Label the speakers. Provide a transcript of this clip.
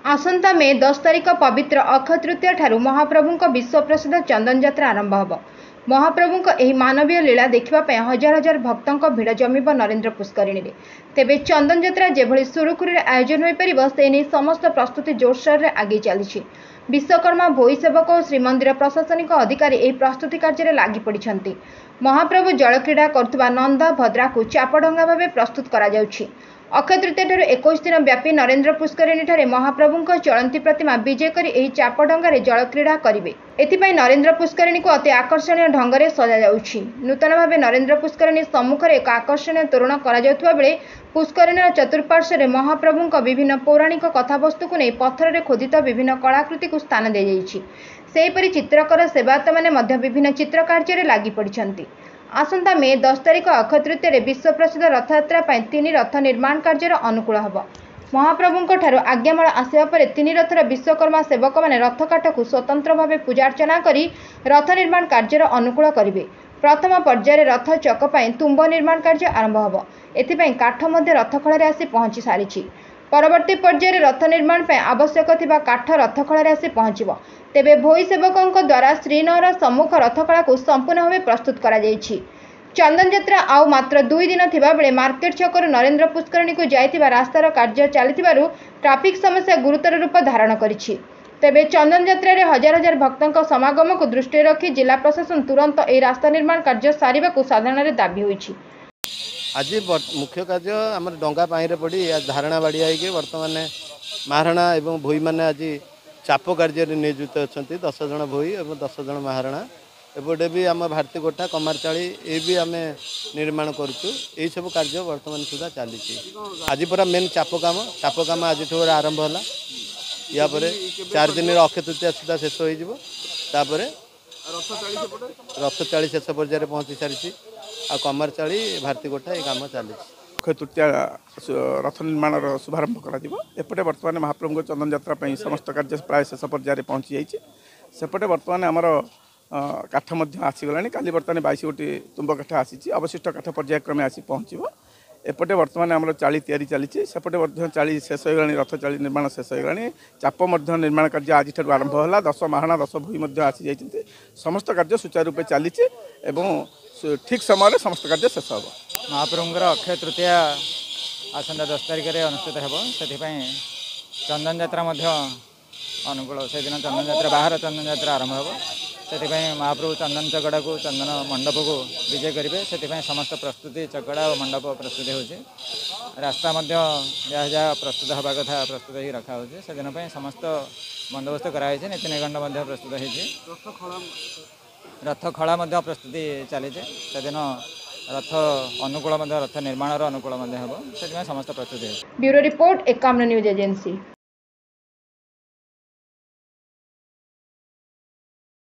Speaker 1: आसंता मे 10 तारिख पवित्र अक्षय तृतीया ठारू महाप्रभुंक विश्व प्रसिद्ध चंदन यात्रा आरंभ होब। महाप्रभुंक एही मानवीय लीला देखिबा हजार हजार भक्तों भीड़ जमिब नरेंद्र पुष्करिणी रे। तेबे चंदन यात्रा जेभली सुरुखुरुरे आयोजन होई परिबो से नै समस्त प्रस्तुति जोरसोर रे आगे चली। विश्वकर्मा भोई सेवक और श्रीमंदिर प्रशासनिक अधिकारी एही प्रस्तुति कार्य लागि पड़िछन्ति। महाप्रभु जलक्रीड़ा करुवा नंदा भद्रा को चापडंगा भाव प्रस्तुत करा जाउछि। अक्षय तृतीया ठारू 21 दिन व्यापी नरेंद्र पुष्करिणी ठारे महाप्रभुंक चलंती प्रतिमा विजय करी एही चापडंगारे जलक्रीड़ा करिवे। एथिपाई नरेंद्र पुष्करिणी को अति आकर्षणीय ढंगरे सजा जाउछि। नूतन भावे नरेंद्र पुष्करिणी सम्मुखरे एक आकर्षणीय तोरण करा जाउथबा बेले पुष्करिणीर चतुर्पार्श्वरे महाप्रभुंक विभिन्न पौराणिक कथावस्तु को नै पत्थर खोदित विभिन्न कलाकृति को स्थान दि जाइछि। सेहीपरि चित्रकर सेवायत माने मध्य विभिन्न चित्र कार्य लागि पड़िछन्ति। आसंता मे 10 तारिख अक्षय तृतीया विश्व प्रसिद्ध रथयात्रा 3 रथ निर्माण कार्यर अनुकूल होब। महाप्रभुंक ठारू आज्ञामाल आसिबा परे 3 रथर विश्वकर्मा सेवक माने रथ काठ को स्वतंत्र भावे पूजार्चना करी रथ निर्माण कार्यर अनुकूल करिवे। प्रथम पर्यायर रथ चक पई तुंब निर्माण कार्य आरंभ होब। एथिपई काठ मध्य रथखळे आसी पहुंची सारिछि। परवर्ती पर्यायर रथ निर्माण पई आवश्यक थिबा काठ रथखळे आसी पहुंचिबो। तेबे भोई सेवकों द्वारा श्रीनगर सम्मुख रथखड़ा को संपूर्ण भाव प्रस्तुत करा जायछि। चंदन यात्रा आउ मात्र 2 दिन थिबा बेले मार्केट छकरु नरेंद्र पुष्करिणी को जाइथिबा रास्तार कार्य चलिथिबारु ट्रैफिक समस्या गुरुतर रूप धारण करिछि। तेबे चंदन यात्रा रे हजार हजार भक्तों समागम को दृष्टि रखी जिला प्रशासन तुरंत ए रास्ता निर्माण कार्य सारिबा को साधारण रे दाबी होइछि।
Speaker 2: आज मुख्य कार्य आम डंगा पाई पड़ी धारणा बाड़ी आई बर्तमान महाराणा एवं भोई मैंने आज चाप कार्य नियोजित अच्छा 10 जन भोई और 10 जन महाराणा एपटे भी आम भारती कोठा कमारचाड़ी ये भी आम निर्माण करुँ। यही सब कार्य बर्तमान सुधा चली आज पूरा मेन चाप काम आज आरंभ है। या 4 दिन अक्षय तृतीया सुधा शेष होपर रथ चाली शेष पर्यायर पहुँची सारी आ कमारचाड़ी भारती कोठा ये कम चली।
Speaker 3: अक्षय तृतीया रथ निर्माण शुभारंभ करपटे बर्तमान महाप्रभु चंदन यात्रा समस्त कार्य प्राय शेष पर्यायर पहुँची जाइए। सेपटे बर्तमान आमर काठ आसीगला काली बर्तमान 22 गोटी तुम्ब काठ आसी अवशिष्ट काठ पर्यायक्रमे आसी पहुँचो। एपटे बर्तमान आमर चाली तैयारी चली सेपटे चाली शेष होगा रथ चाली निर्माण शेष होगा। चाप निर्माण कार्य आज आरंभ है। 10 महाराणा 10 भोई आसी जाइए। समस्त कार्य सुचारू रूपे चली ठीक समय समस्त कार्य शेष हो।
Speaker 4: महाप्रभुंर अक्षय तृतीया आसंता 10 तारिख में अनुष्ठित हो। चंदन यात्रा अनुकूल से दिन चंदन यात्रा बाहर चंदन यात्रा आरंभ हो। से महाप्रभु चंदन चकड़ा को चंदन मंडप को विजय करेंगे। से समस्त प्रस्तुति चकड़ा और मंडप प्रस्तुति हो। रास्ता जहाँ जहाँ प्रस्तुत हवा कथा प्रस्तुत ही रखा हो। से दिन समस्त बंदोबस्त कराई। नीति निगंड प्रस्तुत हो। रथ खड़ा प्रस्तुति चली। से दिन रथ अनुकूल रथ निर्माण अनुकूल हम से समस्त प्रस्तुति।
Speaker 1: Bureau report 51 news agency.